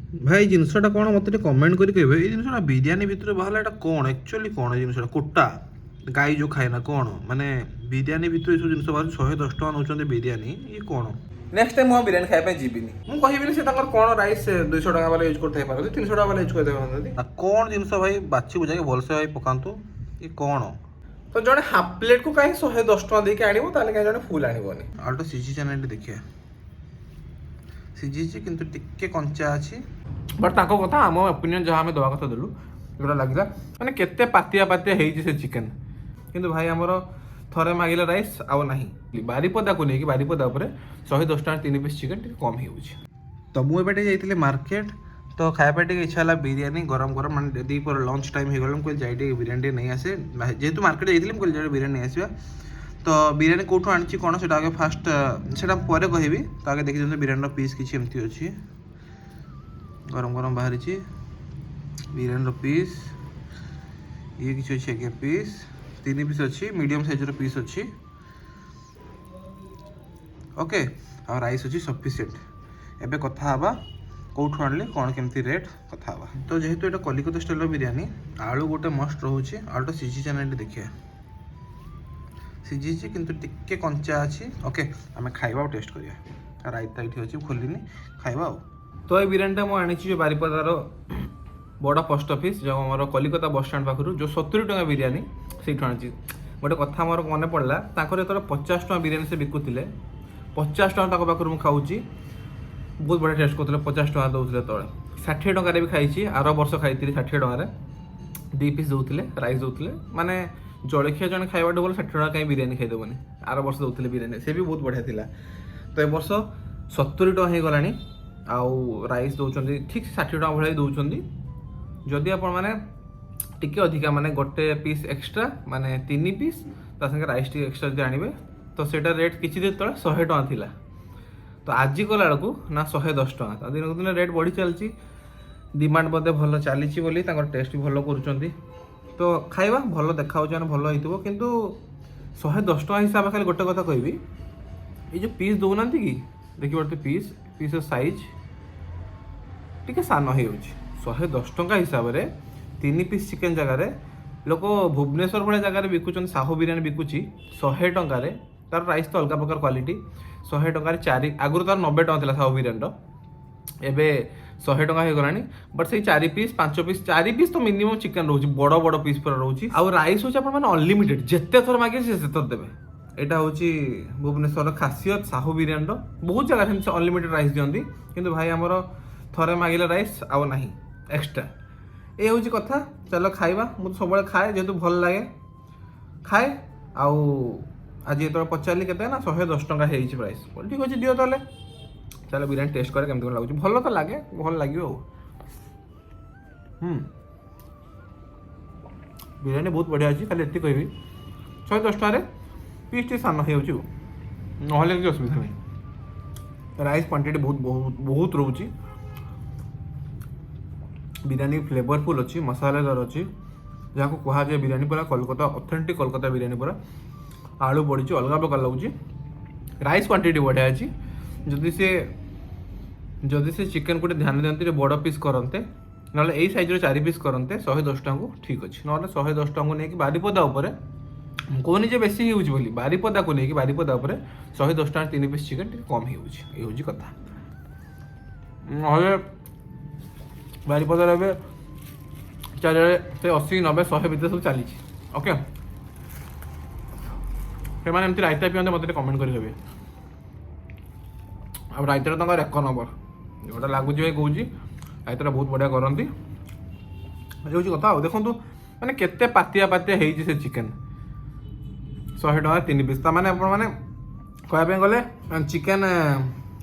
ଭାଇ ଜିନିଷଟା କ'ଣ ମୋତେ ଟିକେ କମେଣ୍ଟ କରି କହିବେ ଏଇ ଜିନିଷଟା ବିରିୟାନୀ ଭିତରେ ବାହାରିଲା ଏଇଟା କ'ଣ ଆକ୍ଚୁଆଲି କ'ଣ ଏଇ ଜିନିଷଟା କୋଟା ଗାଈ ଯେଉଁ ଖାଏ ନା କ'ଣ ମାନେ ବିରିୟାନୀ ଭିତରେ ଏସବୁ ଜିନିଷ ବାହାରୁଛି 110 ଟଙ୍କା ନେଉଛନ୍ତି ବିରିୟାନୀ ଇଏ କ'ଣ। ନେକ୍ସଟ ଟାଇମ୍ ମୁଁ ଆଉ ବିରିୟାନୀ ଖାଇବା ପାଇଁ ଯିବିନି। ମୁଁ କହିବିନି ସେ ତାଙ୍କର କ'ଣ ରାଇସ୍ 200 ଟଙ୍କା ବାଲା ୟୁଜ୍ କରିଥାଇ ପାରନ୍ତି 300 ଟଙ୍କା ବାଲା ୟୁଜ୍ କରିଥାଇ ପାରନ୍ତି। କ'ଣ ଜିନିଷ ଭାଇ ବାଛି ବୁଝାକି ଭଲସେ ଭାଇ ପକାନ୍ତୁ ଇଏ କ'ଣ। ତ ଜଣେ ହାଫ୍ ପ୍ଲେଟ୍କୁ କାହିଁ 110 ଟଙ୍କା ଦେଇକି ଆଣିବ ତାହେଲେ କାହିଁ ଜଣେ ଫୁଲ୍ ଆଣିବନି। ଆଉ ଗୋଟେ ସିଝି ଚ୍ୟାନେଲ୍ଟି ଦେଖିବା ସିଝିଛି କିନ୍ତୁ ଟିକେ କଞ୍ଚା ଅଛି ବଟ୍ ତାଙ୍କ କଥା ଆମ ଓପିନିଅନ୍ ଯାହା ଆମେ ଦେବା କଥା ଦେଲୁ ଏଗୁଡ଼ା ଲାଗିଲା ମାନେ କେତେ ପାତିଆ ପାତିଆ ହେଇଛି ସେ ଚିକେନ୍। କିନ୍ତୁ ଭାଇ ଆମର ଥରେ ମାଗିଲା ରାଇସ୍ ଆଉ ନାହିଁ। ବାରିପଦାକୁ ନେଇକି ବାରିପଦା ଉପରେ 110 ଟଙ୍କା 3 ପିସ୍ ଚିକେନ୍ ଟିକେ କମ୍ ହେଇଯାଉଛି। ତ ମୁଁ ଏବେ ଟିକେ ଯାଇଥିଲି ମାର୍କେଟ ତ ଖାଇବା ପାଇଁ ଟିକେ ଇଚ୍ଛା ହେଲା ବିରିୟାନୀ ଗରମ ଗରମ ମାନେ ଦ୍ୱିପହର ଲଞ୍ଚ ଟାଇମ୍ ହେଇଗଲା ମୁଁ କହିଲି ଯାଇ ଟିକେ ବିରିୟାନୀ ଟିକେ ନେଇ ଆସେ ଯେହେତୁ ମାର୍କେଟ ଯାଇଥିଲି ମୁଁ କହିଲି ଯାଇ ବିରିୟାନୀ ନେଇ ଆସିବା। ତ ବିରିୟାନୀ କେଉଁଠୁ ଆଣିଛି କ'ଣ ସେଇଟା ଆଗେ ଫାଷ୍ଟ ସେଇଟା ପରେ କହିବି। ତ ଆଗେ ଦେଖି ଦିଅନ୍ତୁ ବିରିୟାନୀର ପିସ୍ କିଛି ଏମିତି ଅଛି ଗରମ ଗରମ ବାହାରିଛି ବିରିୟାନୀର ପିସ୍ ଇଏ କିଛି ଅଛି ଆଜ୍ଞା ପିସ୍ 3 ପିସ୍ ଅଛି ମିଡ଼ିୟମ୍ ସାଇଜ୍ର ପିସ୍ ଅଛି ଓକେ ଆଉ ରାଇସ୍ ଅଛି ସଫିସିଏଣ୍ଟ। ଏବେ କଥା ହେବା କେଉଁଠୁ ଆଣିଲି କ'ଣ କେମିତି ରେଟ୍ କଥା ହେବା। ତ ଯେହେତୁ ଏଇଟା କଲିକତା ଷ୍ଟାଇଲ୍ର ବିରିୟାନୀ ଆଳୁ ଗୋଟେ ମଷ୍ଟ ରହୁଛି ଆଳୁଟା ସିଝି ଚ୍ୟାନେଲ୍ଟି ଦେଖିବା ସିଝିଛି କିନ୍ତୁ ଟିକେ କଞ୍ଚା ଅଛି ଓକେ ଆମେ ଖାଇବା ଆଉ ଟେଷ୍ଟ କରିବା। ରାଇତା ଏଇଠି ଅଛି ଖୋଲିନି ଖାଇବା ଆଉ। ତ ଏଇ ବିରିୟାନୀଟା ମୁଁ ଆଣିଛି ଯେଉଁ ବାରିପଦାର ବଡ଼ ପୋଷ୍ଟ ଅଫିସ୍ ଯେଉଁ ଆମର କଲିକତା ବସ୍ଷ୍ଟାଣ୍ଡ ପାଖରୁ ଯେଉଁ 70 ଟଙ୍କା ବିରିୟାନୀ ସେଇଠୁ ଆଣିଛି। ଗୋଟେ କଥା ମୋର ମନେ ପଡ଼ିଲା ତାଙ୍କର ଯେତେବେଳେ 50 ଟଙ୍କା ବିରିୟାନୀ ସେ ବିକୁଥିଲେ 50 ଟଙ୍କା ତାଙ୍କ ପାଖରୁ ମୁଁ ଖାଉଛି ବହୁତ ବଢ଼ିଆ ଟେଷ୍ଟ କରୁଥିଲେ 50 ଟଙ୍କା ଦେଉଥିଲେ ତଳେ 60 ଟଙ୍କାରେ ବି ଖାଇଛି ଆର ବର୍ଷ ଖାଇଥିଲି 60 ଟଙ୍କାରେ 2 ପିସ୍ ଦେଉଥିଲେ ରାଇସ୍ ଦେଉଥିଲେ ମାନେ ଜଳଖିଆ ଜଣେ ଖାଇବାଠୁ ଭଲ 60 ଟଙ୍କା କାହିଁ ବିରିୟାନୀ ଖାଇଦେବନି ଆର ବର୍ଷ ଦେଉଥିଲେ ବିରିୟାନୀ ସେ ବି ବହୁତ ବଢ଼ିଆ ଥିଲା। ତ ଏ ବର୍ଷ 70 ଟଙ୍କା ହେଇଗଲାଣି ଆଉ ରାଇସ୍ ଦେଉଛନ୍ତି ଠିକ୍ 60 ଟଙ୍କା ଭଳିଆ ଦେଉଛନ୍ତି। ଯଦି ଆପଣମାନେ ଟିକେ ଅଧିକା ମାନେ ଗୋଟେ ପିସ୍ ଏକ୍ସଟ୍ରା ମାନେ 3 ପିସ୍ ତା ସାଙ୍ଗେ ରାଇସ୍ ଟିକେ ଏକ୍ସଟ୍ରା ଯଦି ଆଣିବେ ତ ସେଇଟା ରେଟ୍ କିଛି ଦିନ ତଳେ 100 ଟଙ୍କା ଥିଲା। ତ ଆଜି ଗଲା ବେଳକୁ ନା 110 ଟଙ୍କା ତ ଦିନକୁ ଦିନ ରେଟ୍ ବଢ଼ି ଚାଲିଛି ଡିମାଣ୍ଡ ବୋଧେ ଭଲ ଚାଲିଛି ବୋଲି ତାଙ୍କର ଟେଷ୍ଟ ବି ଭଲ କରୁଛନ୍ତି। ତ ଖାଇବା ଭଲ ଦେଖାହେଉଛି ମାନେ ଭଲ ହେଇଥିବ କିନ୍ତୁ 110 ଟଙ୍କା ହିସାବରେ ଖାଲି ଗୋଟେ କଥା କହିବି ଏଇ ଯେଉଁ ପିସ୍ ଦେଉନାହାନ୍ତି କି ଦେଖିପାରୁଥିବେ ପିସ୍ର ସାଇଜ୍ ଟିକେ ସାନ ହେଇଯାଉଛି। 110 ଟଙ୍କା ହିସାବରେ 3 ପିସ୍ ଚିକେନ୍ ଜାଗାରେ ଲୋକ ଭୁବନେଶ୍ୱର ଭଳିଆ ଜାଗାରେ ବିକୁଛନ୍ତି ସାହୁ ବିରିୟାନୀ ବିକୁଛି 100 ଟଙ୍କାରେ ତାର ରାଇସ୍ ତ ଅଲଗା ପ୍ରକାର କ୍ୱାଲିଟି 100 ଟଙ୍କାରେ 4 ଆଗରୁ ତାର 90 ଟଙ୍କା ଥିଲା ସାହୁ ବିରିୟାନୀର ଏବେ 100 ଟଙ୍କା ହେଇଗଲାଣି। ବଟ୍ ସେଇ 4 ପିସ୍ 5 ପିସ୍ 4 ପିସ୍ ତ ମିନିମମ୍ ଚିକେନ୍ ରହୁଛି ବଡ଼ ବଡ଼ ପିସ୍ ପୁରା ରହୁଛି ଆଉ ରାଇସ୍ ହେଉଛି ଆପଣମାନେ ଅନଲିମିଟେଡ୍ ଯେତେ ଥର ମାଗିବେ ସେ ସେତେ ଥର ଦେବେ। ଏଇଟା ହେଉଛି ଭୁବନେଶ୍ୱରର ଖାସିୟତ ସାହୁ ବିରିୟାନୀର ବହୁତ ଜାଗାରେ ସେମିତି ଅନଲିମିଟେଡ୍ ରାଇସ୍ ଦିଅନ୍ତି କିନ୍ତୁ ଭାଇ ଆମର ଥରେ ମାଗିଲେ ରାଇସ୍ ଆଉ ନାହିଁ ଏକ୍ସଟ୍ରା ଏ ହେଉଛି କଥା। ଚାଲ ଖାଇବା ମୁଁ ତ ସବୁବେଳେ ଖାଏ ଯେହେତୁ ଭଲ ଲାଗେ ଖାଏ ଆଉ ଆଜି ଯେତେବେଳେ ପଚାରିଲି କେତେ ନା 110 ଟଙ୍କା ହେଇଛି ପ୍ରାଇସ୍ ଠିକ୍ ଅଛି ଦିଅ ତାହେଲେ ଚାଲ ବିରିୟାନୀ ଟେଷ୍ଟ କରେ କେମିତି କ'ଣ ଲାଗୁଛି ଭଲ ତ ଲାଗେ ଭଲ ଲାଗିବ ଆଉ ବିରିୟାନୀ ବହୁତ ବଢ଼ିଆ ଅଛି ଖାଲି ଏତିକି କହିବି 110 ଟଙ୍କାରେ ପିସ୍ ଟିକେ ସାନ ହେଇଯାଉଛି ଆଉ ନହେଲେ କିଛି ଅସୁବିଧା ନାହିଁ। ରାଇସ୍ କ୍ୱାଣ୍ଟିଟି ବହୁତ ରହୁଛି ବିରିୟାନୀ ଫ୍ଲେଭରଫୁଲ୍ ଅଛି ମସାଲାଦାର ଅଛି ଯାହାକୁ କୁହାଯାଏ ବିରିୟାନୀ ପୁରା କୋଲକାତା ଅଥେଣ୍ଟିକ୍ କୋଲକାତା ବିରିୟାନୀ ପୁରା ଆଳୁ ପଡ଼ିଛି ଅଲଗା ପ୍ରକାର ଲାଗୁଛି ରାଇସ୍ କ୍ୱାଣ୍ଟିଟି ବଢ଼ିଆ ଅଛି। ଯଦି ସେ ଚିକେନ୍ ଗୋଟେ ଧ୍ୟାନ ଦିଅନ୍ତି ଯେ ବଡ଼ ପିସ୍ କରନ୍ତେ ନହେଲେ ଏଇ ସାଇଜ୍ର 4 ପିସ୍ କରନ୍ତେ 110 ଟଙ୍କାକୁ ଠିକ୍ ଅଛି ନହେଲେ 110 ଟଙ୍କାକୁ ନେଇକି ବାରିପଦା ଉପରେ ମୁଁ କହୁନି ଯେ ବେଶୀ ହେଉଛି ବୋଲି ବାରିପଦାକୁ ନେଇକି ବାରିପଦା ଉପରେ 110 ଟଙ୍କା 3 ପିସ୍ ଚିକେନ୍ ଟିକେ କମ୍ ହେଇଯାଉଛି ଏଇ ହେଉଛି କଥା। ନହେଲେ ବାରିପଦାରେ ଏବେ ଚାରିଆଡ଼େ ସେ 80 90 100 ଭିତରେ ସବୁ ଚାଲିଛି ଓକେ। ସେମାନେ ଏମିତି ରାଇତା ପିଅନ୍ତେ ମୋତେ ଟିକେ କମେଣ୍ଟ କରି କହିବେ ଆଉ ରାଇତାଟା ତାଙ୍କର 1 ନମ୍ବର ଯେଉଁଟା ଲାଗୁଛି ଭାଇ କହୁଛି ରାଇତାଟା ବହୁତ ବଢ଼ିଆ କରନ୍ତି ଏ ହେଉଛି କଥା ଆଉ ଦେଖନ୍ତୁ ମାନେ କେତେ ପାତିଆ ପାତିଆ ହେଇଛି ସେ ଚିକେନ୍ 100 ଟଙ୍କା 3 ପିସ୍ ତାମାନେ ଆପଣମାନେ କହିବା ପାଇଁ ଗଲେ ଚିକେନ୍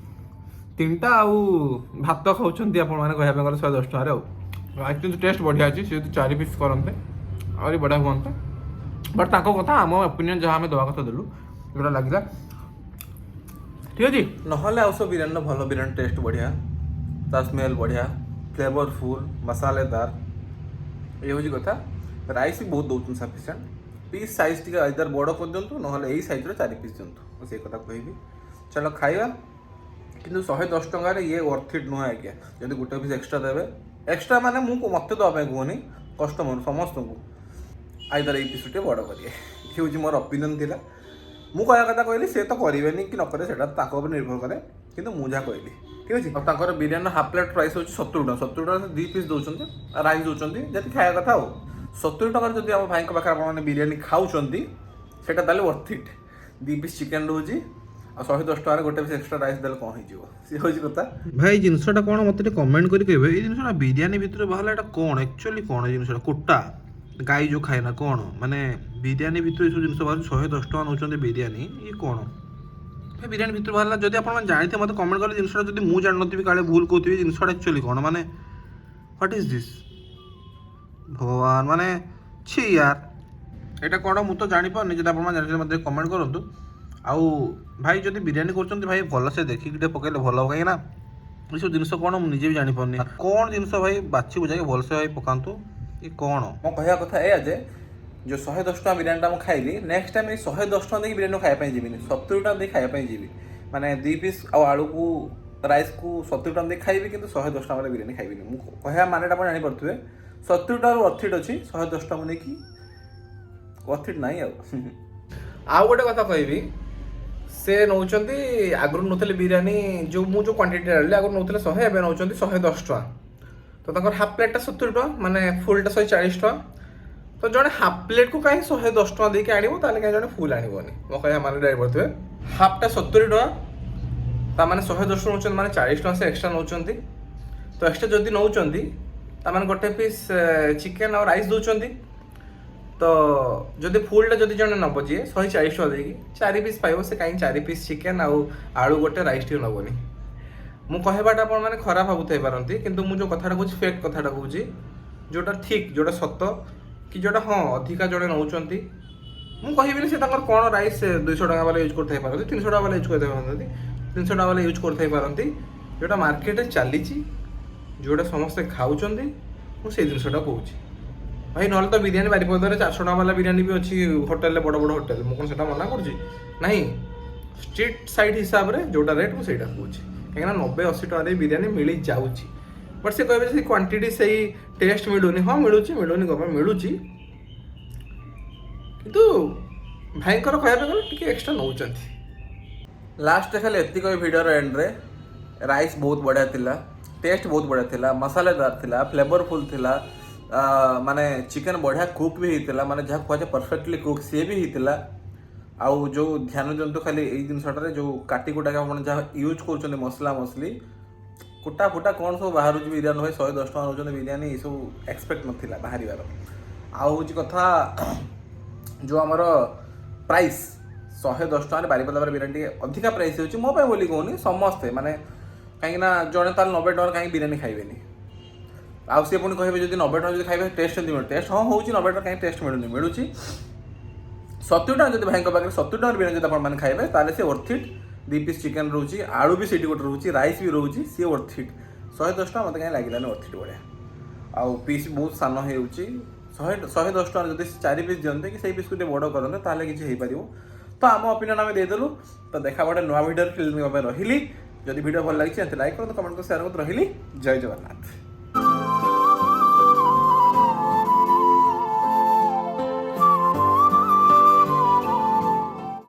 3ଟା ଆଉ ଭାତ ଖାଉଛନ୍ତି ଆପଣମାନେ କହିବା ପାଇଁ ଗଲେ 110 ଟଙ୍କାରେ ଆଉ କିନ୍ତୁ ଟେଷ୍ଟ ବଢ଼ିଆ ଅଛି ସେ ଯଦି 4 ପିସ୍ କରନ୍ତେ ଆହୁରି ବଢ଼ିଆ ହୁଅନ୍ତା। ବଟ୍ ତାଙ୍କ କଥା ଆମ ଓପିନିଅନ୍ ଯାହା ଆମେ ଦେବା କଥା ଦେଲୁ ଯେଉଁଟା ଲାଗିଲା ଠିକ୍ ଅଛି। ନହେଲେ ଆଉ ସବୁ ବିରିୟାନୀର ଭଲ ବିରିୟାନୀ ଟେଷ୍ଟ ବଢ଼ିଆ ତା ସ୍ମେଲ୍ ବଢ଼ିଆ ଫ୍ଲେଭରଫୁଲ୍ ମସାଲେଦାର ଏଇ ହେଉଛି କଥା। ରାଇସ୍ ବି ବହୁତ ଦେଉଛନ୍ତି ସଫିସିଏଣ୍ଟ ପିସ୍ ସାଇଜ୍ ଟିକେ ଆଇଦର ବଡ଼ କରିଦିଅନ୍ତୁ ନହେଲେ ଏଇ ସାଇଜ୍ର 4 ପିସ୍ ଦିଅନ୍ତୁ ମୁଁ ସେଇ କଥା କହିବି। ଚାଲ ଖାଇବା କିନ୍ତୁ 110 ଟଙ୍କାରେ ଇଏ ୱାର୍ଥ ଇଟ୍ ନୁହେଁ ଆଜ୍ଞା। ଯଦି ଗୋଟେ ପିସ୍ ଏକ୍ସଟ୍ରା ଦେବେ, ଏକ୍ସଟ୍ରା ମାନେ ମୁଁ ମୋତେ ଦେବା ପାଇଁ କୁହନି, କଷ୍ଟମର ସମସ୍ତଙ୍କୁ ଆଇଦର ଏଇ ପିସ୍ ଟିକେ ବଡ଼ କରିବେ। ଇଏ ହେଉଛି ମୋର ଅପିନିଅନ୍ ଥିଲା। ମୁଁ କହିବା କଥା କହିଲି, ସେ ତ କରିବେନି କି ନ କରିବେ ସେଇଟା ତାଙ୍କ ଉପରେ ନିର୍ଭର କରେ, କିନ୍ତୁ ମୁଁ ଯାହା କହିଲି ଠିକ୍ ଅଛି। ଆଉ ତାଙ୍କର ବିରିୟାନୀର ହାଫ୍ ପ୍ଲେଟ୍ ପ୍ରାଇସ୍ ହେଉଛି 70 ଟଙ୍କା। 70 ଟଙ୍କା 2 ପିସ୍ ଦେଉଛନ୍ତି, ରାଇସ୍ ଦେଉଛନ୍ତି, ଯଦି ଖାଇବା କଥା ଆଉ 70 ଟଙ୍କାରେ ଯଦି ଆମ ଭାଇଙ୍କ ପାଖରେ ଆପଣମାନେ ବିରିୟାନୀ ଖାଉଛନ୍ତି, ସେଇଟା ତାହେଲେ ୱାର୍ଥ ଇଟ୍। 2 ପିସ୍ ଚିକେନ୍ ରହୁଛି, ଆଉ 110 ଟଙ୍କାରେ ଗୋଟେ ପିସ୍ ଏକ୍ସଟ୍ରା ରାଇସ୍ ଦେଲେ କ'ଣ ହେଇଯିବ, ସେ ହେଉଛି କଥା। ଭାଇ ଜିନିଷଟା କ'ଣ ମୋତେ ଟିକେ କମେଣ୍ଟ କରି କହିବେ, ଏଇ ଜିନିଷଟା ବିରିୟାନୀ ଭିତରେ ବାହାରିଲା ଏଇଟା କ'ଣ ଆକ୍ଚୁଆଲି କ'ଣ ଏଇ ଜିନିଷଟା? କୋଟା ଗାଈ ଯେଉଁ ଖାଏ ନା କ'ଣ, ମାନେ ବିରିୟାନୀ ଭିତରେ ଏସବୁ ଜିନିଷ ବାହାରୁଛି, 110 ଟଙ୍କା ନେଉଛନ୍ତି ବିରିୟାନୀ, ଇଏ କ'ଣ ଭାଇ ବିରିୟାନୀ ଭିତରୁ ବାହାରିଲା? ଯଦି ଆପଣମାନେ ଜାଣିଥିବେ ମୋତେ କମେଣ୍ଟ କଲେ, ଜିନିଷଟା ଯଦି ମୁଁ ଜାଣିନଥିବି କାଳେ ଭୁଲ କହୁଥିବି, ଜିନିଷଟା ଆକ୍ଚୁଆଲି କ'ଣ, ମାନେ ହ୍ୱାଟ୍ ଇଜ୍ ଦିସ୍ ଭଗବାନ, ମାନେ ଛି ୟାର ଏଇଟା କ'ଣ ମୁଁ ତ ଜାଣିପାରୁନି। ଯଦି ଆପଣମାନେ ଜାଣିଛନ୍ତି ମୋତେ କମେଣ୍ଟ କରନ୍ତୁ। ଆଉ ଭାଇ ଯଦି ବିରିୟାନୀ କରୁଛନ୍ତି ଭାଇ ଭଲସେ ଦେଖିକି ଟିକେ ପକେଇଲେ ଭଲ ହେବ, କାହିଁକି ନା ଏସବୁ ଜିନିଷ କ'ଣ ମୁଁ ନିଜେ ବି ଜାଣିପାରୁନି, କ'ଣ ଜିନିଷ ଭାଇ ବାଛି ବୁଝାଇକି ଭଲସେ ଭାଇ ପକାନ୍ତୁ। ଏ କ'ଣ ମୋ କହିବା କଥା ଏଇଆ ଯେ ଯେଉଁ 110 ଟଙ୍କା ବିରିୟାନୀଟା ମୁଁ ଖାଇଲି, ନେକ୍ସଟ ଟାଇମ୍ ଏଇ 110 ଟଙ୍କା ଦେଇକି ବିରିୟାନୀ ଖାଇବା ପାଇଁ ଯିବିନି, 70 ଟଙ୍କା ଦେଇକି ଖାଇବା ପାଇଁ ଯିବି। ମାନେ 2 ପିସ୍ ଆଉ ଆଳୁକୁ ରାଇସ୍କୁ 70 ଟଙ୍କା ଦେଇକି ଖାଇବି, କିନ୍ତୁ 110 ଟଙ୍କାରେ ବିରିୟାନୀ ଖାଇବିନି। ମୁଁ କହିବା ମାନେଟା ଆପଣ ଜାଣିପାରୁଥିବେ, 70 ଟଙ୍କାରୁ ୱାର୍ଥ ଇଟ୍ ଅଛି, 110 ଟଙ୍କା ନେଇକି ୱାର୍ଥ ଇଟ୍ ନାହିଁ ଆଉ। ଆଉ ଗୋଟେ କଥା କହିବି, ସେ ନେଉଛନ୍ତି ଆଗରୁ ନେଉଥିଲେ ବିରିୟାନୀ ଯେଉଁ ମୁଁ ଯେଉଁ କ୍ୱାଣ୍ଟିଟି ଆଣିଲି, ଆଗରୁ ନେଉଥିଲେ 100, ଏବେ ନେଉଛନ୍ତି 110 ଟଙ୍କା। ତ ତାଙ୍କର ହାଫ୍ ପ୍ଲେଟ୍ଟା 70 ଟଙ୍କା, ମାନେ ଫୁଲ୍ଟା 140 ଟଙ୍କା। ତ ଜଣେ ହାଫ୍ ପ୍ଲେଟ୍କୁ କାହିଁ 110 ଟଙ୍କା ଦେଇକି ଆଣିବ, ତାହେଲେ କାହିଁ ଜଣେ ଫୁଲ୍ ଆଣିବନି? ମୋ କହିବା ମାନେ ଜାଣିପାରୁଥିବେ, ହାଫ୍ଟା 70 ଟଙ୍କା, ତାମାନେ 110 ଟଙ୍କା ନେଉଛନ୍ତି, ମାନେ 40 ଟଙ୍କା ସେ ଏକ୍ସଟ୍ରା ନେଉଛନ୍ତି। ତ ଏକ୍ସଟ୍ରା ଯଦି ନେଉଛନ୍ତି, ତାମାନେ ଗୋଟେ ପିସ୍ ଚିକେନ୍ ଆଉ ରାଇସ୍ ଦେଉଛନ୍ତି। ତ ଯଦି ଫୁଲ୍ଟା ଯଦି ଜଣେ ନେବ ଯିଏ 140 ଟଙ୍କା ଦେଇକି 4 ପିସ୍ ପାଇବ, ସେ କାହିଁକି 4 ପିସ୍ ଚିକେନ୍ ଆଉ ଆଳୁ ଗୋଟେ ରାଇସ୍ ଟିକେ ନେବନି? ମୁଁ କହିବାଟା ଆପଣମାନେ ଖରାପ ଭାବୁଥାଇ ପାରନ୍ତି, କିନ୍ତୁ ମୁଁ ଯେଉଁ କଥାଟା କହୁଛି ଫେକ୍ କଥାଟା କହୁଛି, ଯେଉଁଟା ଠିକ୍, ଯେଉଁଟା ସତ, କି ଯେଉଁଟା ହଁ ଅଧିକା ଜଣେ ନେଉଛନ୍ତି। ମୁଁ କହିବିନି ସେ ତାଙ୍କର କ'ଣ ରାଇସ୍ 200 ଟଙ୍କା ବାଲା ୟୁଜ୍ କରିଥାଇ ପାରନ୍ତି, 300 ଟଙ୍କା ବାଲା ୟୁଜ୍ କରିଥାଇ ପାରନ୍ତି, 300 ଟଙ୍କା ବାଲା ୟୁଜ୍ କରିଥାଇ ପାରନ୍ତି। ଯେଉଁଟା ମାର୍କେଟରେ ଚାଲିଛି, ଯେଉଁଟା ସମସ୍ତେ ଖାଉଛନ୍ତି, ମୁଁ ସେଇ ଜିନିଷଟା କହୁଛି ଭାଇ। ନହେଲେ ତ ବିରିୟାନୀ ବାରିପଦାରେ 400 ଟଙ୍କା ବାଲା ବିରିୟାନୀ ବି ଅଛି ହୋଟେଲରେ, ବଡ଼ ବଡ଼ ହୋଟେଲ, ମୁଁ କ'ଣ ସେଟା ମନା କରୁଛି? ନାହିଁ, ଷ୍ଟ୍ରିଟ୍ ସାଇଡ୍ ହିସାବରେ ଯେଉଁଟା ରେଟ୍ ମୁଁ ସେଇଟା କହୁଛି। କାହିଁକିନା 90-80 ଟଙ୍କାରେ ବିରିୟାନୀ ମିଳିଯାଉଛି, ବଟ୍ ସେ କହିବେ ସେଇ କ୍ୱାଣ୍ଟିଟି ସେଇ ଟେଷ୍ଟ ମିଳୁନି। ହଁ ମିଳୁଛି, ମିଳୁନି କ'ଣ ମିଳୁଛି, କିନ୍ତୁ ଭାଇଙ୍କର କହିବା ପାଇଁ ଗଲେ ଟିକେ ଏକ୍ସଟ୍ରା ନେଉଛନ୍ତି। ଲାଷ୍ଟରେ ଖାଲି ଏତିକି କହିବି ଭିଡ଼ିଓର ଏଣ୍ଡରେ, ରାଇସ୍ ବହୁତ ବଢ଼ିଆ ଥିଲା, ଟେଷ୍ଟ ବହୁତ ବଢ଼ିଆ ଥିଲା, ମସାଲେଦାର ଥିଲା, ଫ୍ଲେଭରଫୁଲ୍ ଥିଲା, ମାନେ ଚିକେନ୍ ବଢ଼ିଆ କୁକ୍ ବି ହେଇଥିଲା, ମାନେ ଯାହା କୁହାଯାଏ ପରଫେକ୍ଟଲି କୁକ୍ ସିଏ ବି ହେଇଥିଲା। ଆଉ ଯେଉଁ ଧ୍ୟାନ ଦିଅନ୍ତୁ ଖାଲି ଏଇ ଜିନିଷଟାରେ, ଯେଉଁ କାଟି କୁଟାକି ଆପଣ ଯାହା ୟୁଜ୍ କରୁଛନ୍ତି ମସଲା ମସଲି, କୁଟା ଫୁଟା କ'ଣ ସବୁ ବାହାରୁଛି ବିରିୟାନୀ, ଭାଇ 110 ଟଙ୍କା ନେଉଛନ୍ତି ବିରିୟାନୀ, ଏସବୁ ଏକ୍ସପେକ୍ଟ ନଥିଲା ବାହାରିବାର। ଆଉ ହେଉଛି କଥା ଯେଉଁ ଆମର ପ୍ରାଇସ୍ 110 ଟଙ୍କାରେ ବାରିପଦାର ବିରିୟାନୀ ଟିକେ ଅଧିକା ପ୍ରାଇସ୍ ହେଉଛି, ମୋ ପାଇଁ ବୋଲି କହୁନି, ସମସ୍ତେ ମାନେ, କାହିଁକିନା ଜଣେ ତାହେଲେ 90 ଟଙ୍କାର କାହିଁକି ବିରିୟାନୀ ଖାଇବେନି? ଆଉ ସିଏ ପୁଣି କହିବେ ଯଦି 90 ଟଙ୍କା ଯଦି ଖାଇବେ ଟେଷ୍ଟ କେମିତି ମିଳୁଛି? ଟେଷ୍ଟ ହଁ ହେଉଛି, 90 ଟଙ୍କା କାହିଁକି ଟେଷ୍ଟ ମିଳୁନି? ମିଳୁଛି। 70 ଟଙ୍କା ଯଦି ଭାଇଙ୍କ ପାଖରେ 70 ଟଙ୍କାର ବିରିୟାନୀ ଯଦି ଆପଣମାନେ ଖାଇବେ, ତାହେଲେ ସେ ୱାର୍ଥ ଇଟ୍। 2 ପିସ୍ ଚିକେନ୍ ରହୁଛି, ଆଳୁ ବି ସେଇଠି ଗୋଟେ ରହୁଛି, ରାଇସ୍ ବି ରହୁଛି, ସିଏ ୱାର୍ଥ ଇଟ୍। 110 ଟଙ୍କା ମୋତେ କାହିଁ ଲାଗିଲାନି ୱାର୍ଥ ଇଟ୍ ଭଳିଆ। ଆଉ ପିସ୍ ବହୁତ ସାନ ହେଇଯାଉଛି। 110 ଟଙ୍କା ଯଦି 4 ପିସ୍ ଦିଅନ୍ତେ, କି ସେଇ ପିସ୍କୁ ଟିକେ ବଡ଼ କରନ୍ତେ, ତାହେଲେ କିଛି ହେଇପାରିବ। ତ ଆମ ଅପିନିଅନ୍ ଆମେ ଦେଇଦେଲୁ। ତ ଦେଖା ଗୋଟେ ନୂଆ ଭିଡ଼ିଓରେ ରହିଲି। ଯଦି ଭିଡ଼ିଓ ଭଲ ଲାଗିଛି ଲାଇକ୍ କରନ୍ତୁ, କମେଣ୍ଟ କରନ୍ତୁ, ସେୟାର କରନ୍ତୁ। ରହିଲି, ଜୟ ଜଗନ୍ନାଥ।